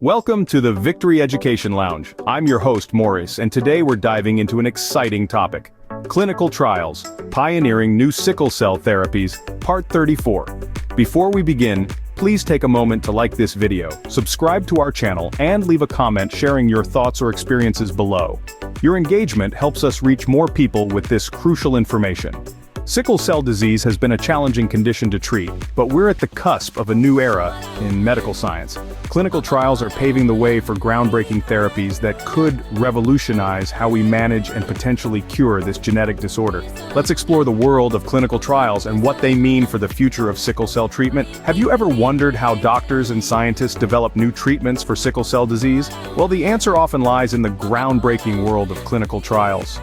Welcome to the Victory Education Lounge. I'm your host, Morris, and today we're diving into an exciting topic. Clinical Trials, Pioneering New Sickle Cell Therapies, Part 34. Before we begin, please take a moment to like this video, subscribe to our channel, and leave a comment sharing your thoughts or experiences below. Your engagement helps us reach more people with this crucial information. Sickle cell disease has been a challenging condition to treat, but we're at the cusp of a new era in medical science. Clinical trials are paving the way for groundbreaking therapies that could revolutionize how we manage and potentially cure this genetic disorder. Let's explore the world of clinical trials and what they mean for the future of sickle cell treatment. Have you ever wondered how doctors and scientists develop new treatments for sickle cell disease? Well, the answer often lies in the groundbreaking world of clinical trials.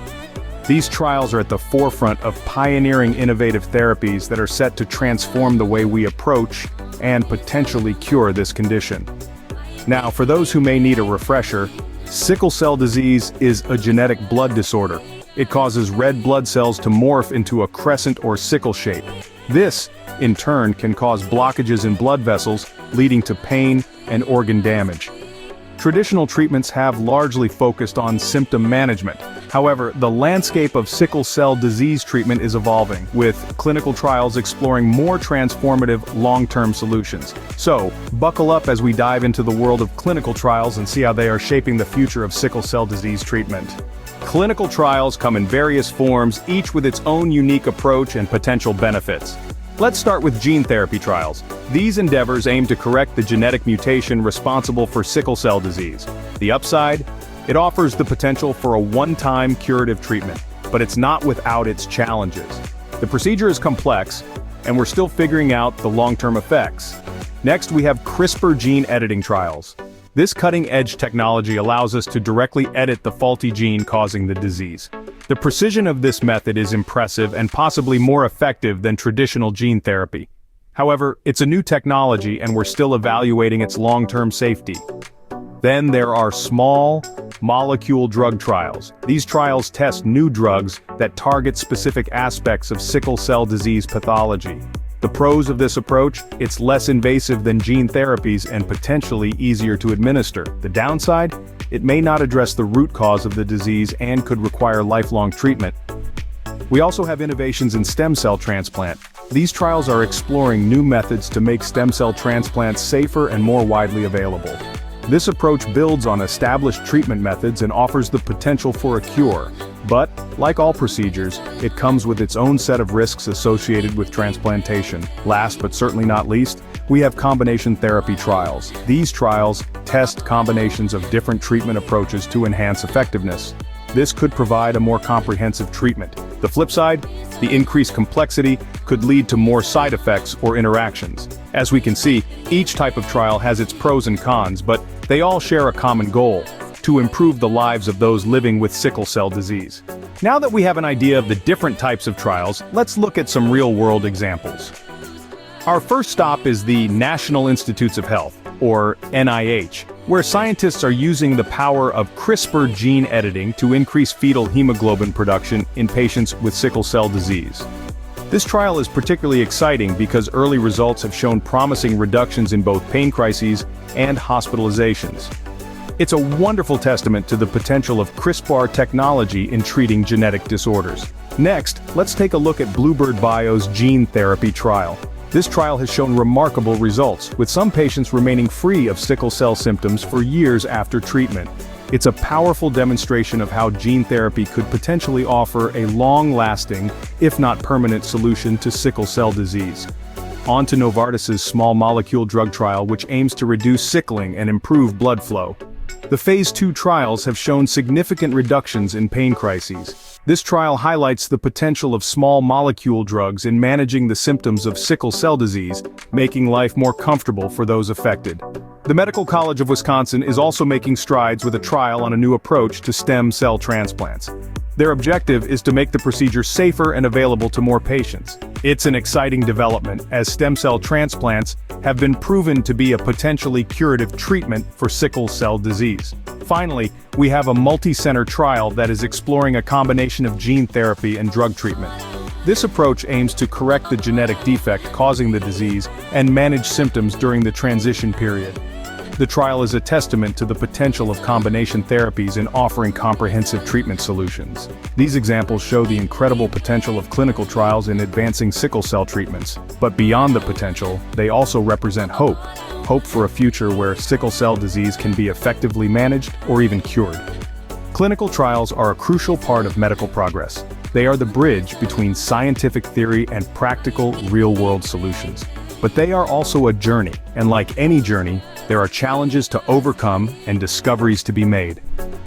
These trials are at the forefront of pioneering innovative therapies that are set to transform the way we approach and potentially cure this condition. Now, for those who may need a refresher, sickle cell disease is a genetic blood disorder. It causes red blood cells to morph into a crescent or sickle shape. This, in turn, can cause blockages in blood vessels, leading to pain and organ damage. Traditional treatments have largely focused on symptom management. However, the landscape of sickle cell disease treatment is evolving, with clinical trials exploring more transformative long-term solutions. So, buckle up as we dive into the world of clinical trials and see how they are shaping the future of sickle cell disease treatment. Clinical trials come in various forms, each with its own unique approach and potential benefits. Let's start with gene therapy trials. These endeavors aim to correct the genetic mutation responsible for sickle cell disease. The upside? It offers the potential for a one-time curative treatment, but it's not without its challenges. The procedure is complex, and we're still figuring out the long-term effects. Next, we have CRISPR gene editing trials. This cutting-edge technology allows us to directly edit the faulty gene causing the disease. The precision of this method is impressive and possibly more effective than traditional gene therapy. However, it's a new technology and we're still evaluating its long-term safety. Then there are small molecule drug trials. These trials test new drugs that target specific aspects of sickle cell disease pathology. The pros of this approach: it's less invasive than gene therapies and potentially easier to administer. The downside? It may not address the root cause of the disease and could require lifelong treatment. We also have innovations in stem cell transplant. These trials are exploring new methods to make stem cell transplants safer and more widely available. This approach builds on established treatment methods and offers the potential for a cure. But, like all procedures, it comes with its own set of risks associated with transplantation. Last but certainly not least, we have combination therapy trials. These trials test combinations of different treatment approaches to enhance effectiveness. This could provide a more comprehensive treatment. The flip side, the increased complexity could lead to more side effects or interactions. As we can see, each type of trial has its pros and cons, but they all share a common goal: to improve the lives of those living with sickle cell disease. Now that we have an idea of the different types of trials, let's look at some real-world examples. Our first stop is the National Institutes of Health, or NIH, where scientists are using the power of CRISPR gene editing to increase fetal hemoglobin production in patients with sickle cell disease. This trial is particularly exciting because early results have shown promising reductions in both pain crises and hospitalizations. It's a wonderful testament to the potential of CRISPR technology in treating genetic disorders. Next, let's take a look at Bluebird Bio's gene therapy trial. This trial has shown remarkable results, with some patients remaining free of sickle cell symptoms for years after treatment. It's a powerful demonstration of how gene therapy could potentially offer a long-lasting, if not permanent, solution to sickle cell disease. On to Novartis's small molecule drug trial, which aims to reduce sickling and improve blood flow. The Phase 2 trials have shown significant reductions in pain crises. This trial highlights the potential of small molecule drugs in managing the symptoms of sickle cell disease, making life more comfortable for those affected. The Medical College of Wisconsin is also making strides with a trial on a new approach to stem cell transplants. Their objective is to make the procedure safer and available to more patients. It's an exciting development, as stem cell transplants have been proven to be a potentially curative treatment for sickle cell disease. Finally, we have a multi-center trial that is exploring a combination of gene therapy and drug treatment. This approach aims to correct the genetic defect causing the disease and manage symptoms during the transition period. The trial is a testament to the potential of combination therapies in offering comprehensive treatment solutions. These examples show the incredible potential of clinical trials in advancing sickle cell treatments. But beyond the potential, they also represent hope. Hope for a future where sickle cell disease can be effectively managed or even cured. Clinical trials are a crucial part of medical progress. They are the bridge between scientific theory and practical, real-world solutions. But they are also a journey, and like any journey, there are challenges to overcome and discoveries to be made.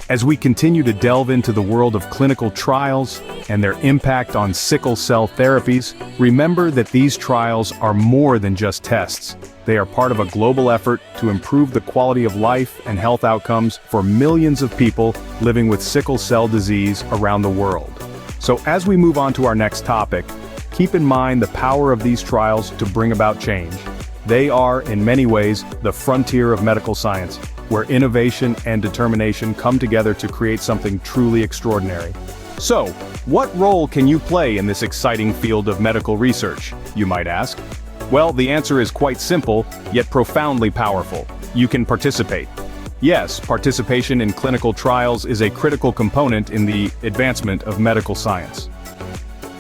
As we continue to delve into the world of clinical trials and their impact on sickle cell therapies, remember that these trials are more than just tests. They are part of a global effort to improve the quality of life and health outcomes for millions of people living with sickle cell disease around the world. So as we move on to our next topic, keep in mind the power of these trials to bring about change. They are, in many ways, the frontier of medical science, where innovation and determination come together to create something truly extraordinary. So, what role can you play in this exciting field of medical research, you might ask? Well, the answer is quite simple, yet profoundly powerful. You can participate. Yes, participation in clinical trials is a critical component in the advancement of medical science.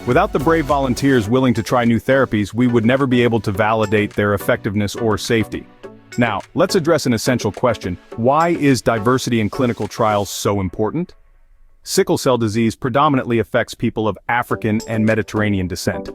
Without the brave volunteers willing to try new therapies, we would never be able to validate their effectiveness or safety. Now, let's address an essential question. Why is diversity in clinical trials so important? Sickle cell disease predominantly affects people of African and Mediterranean descent.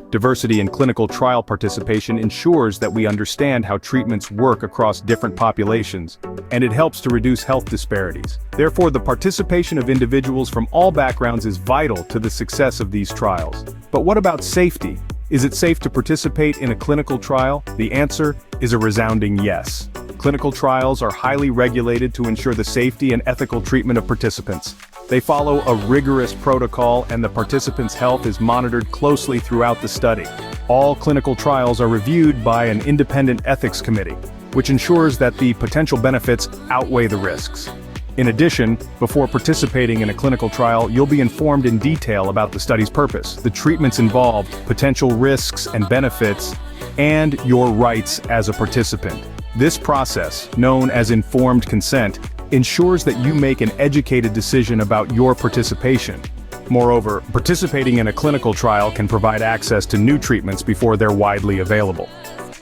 Diversity in clinical trial participation ensures that we understand how treatments work across different populations, and it helps to reduce health disparities. Therefore, the participation of individuals from all backgrounds is vital to the success of these trials. But what about safety? Is it safe to participate in a clinical trial? The answer is a resounding yes. Clinical trials are highly regulated to ensure the safety and ethical treatment of participants. They follow a rigorous protocol, and the participants' health is monitored closely throughout the study. All clinical trials are reviewed by an independent ethics committee, which ensures that the potential benefits outweigh the risks. In addition, before participating in a clinical trial, you'll be informed in detail about the study's purpose, the treatments involved, potential risks and benefits, and your rights as a participant. This process, known as informed consent, ensures that you make an educated decision about your participation. Moreover, participating in a clinical trial can provide access to new treatments before they're widely available.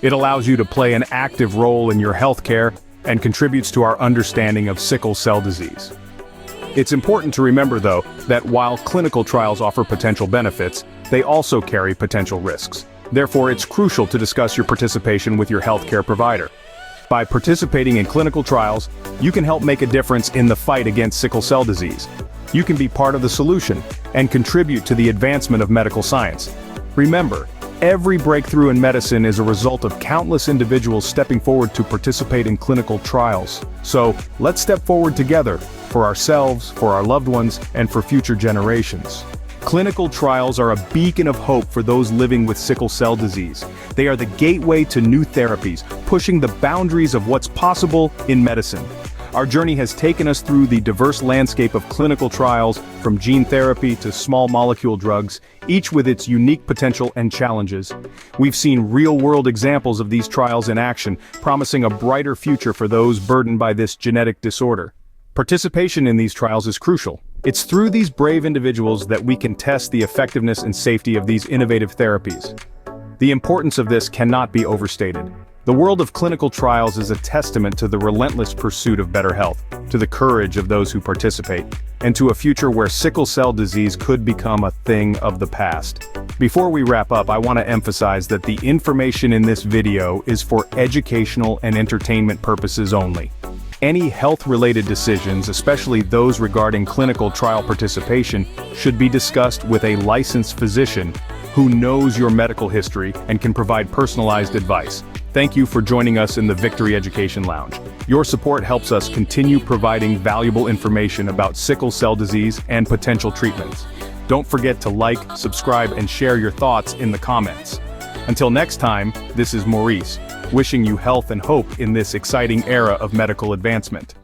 It allows you to play an active role in your healthcare and contributes to our understanding of sickle cell disease. It's important to remember, though, that while clinical trials offer potential benefits, they also carry potential risks. Therefore, it's crucial to discuss your participation with your healthcare provider. By participating in clinical trials, you can help make a difference in the fight against sickle cell disease. You can be part of the solution and contribute to the advancement of medical science. Remember, every breakthrough in medicine is a result of countless individuals stepping forward to participate in clinical trials. So, let's step forward together, for ourselves, for our loved ones, and for future generations. Clinical trials are a beacon of hope for those living with sickle cell disease. They are the gateway to new therapies, pushing the boundaries of what's possible in medicine. Our journey has taken us through the diverse landscape of clinical trials, from gene therapy to small molecule drugs, each with its unique potential and challenges. We've seen real-world examples of these trials in action, promising a brighter future for those burdened by this genetic disorder. Participation in these trials is crucial. It's through these brave individuals that we can test the effectiveness and safety of these innovative therapies. The importance of this cannot be overstated. The world of clinical trials is a testament to the relentless pursuit of better health, to the courage of those who participate, and to a future where sickle cell disease could become a thing of the past. Before we wrap up, I want to emphasize that the information in this video is for educational and entertainment purposes only. Any health-related decisions, especially those regarding clinical trial participation, should be discussed with a licensed physician who knows your medical history and can provide personalized advice. Thank you for joining us in the Victory Education Lounge. Your support helps us continue providing valuable information about sickle cell disease and potential treatments. Don't forget to like, subscribe, and share your thoughts in the comments. Until next time, this is Maurice, wishing you health and hope in this exciting era of medical advancement.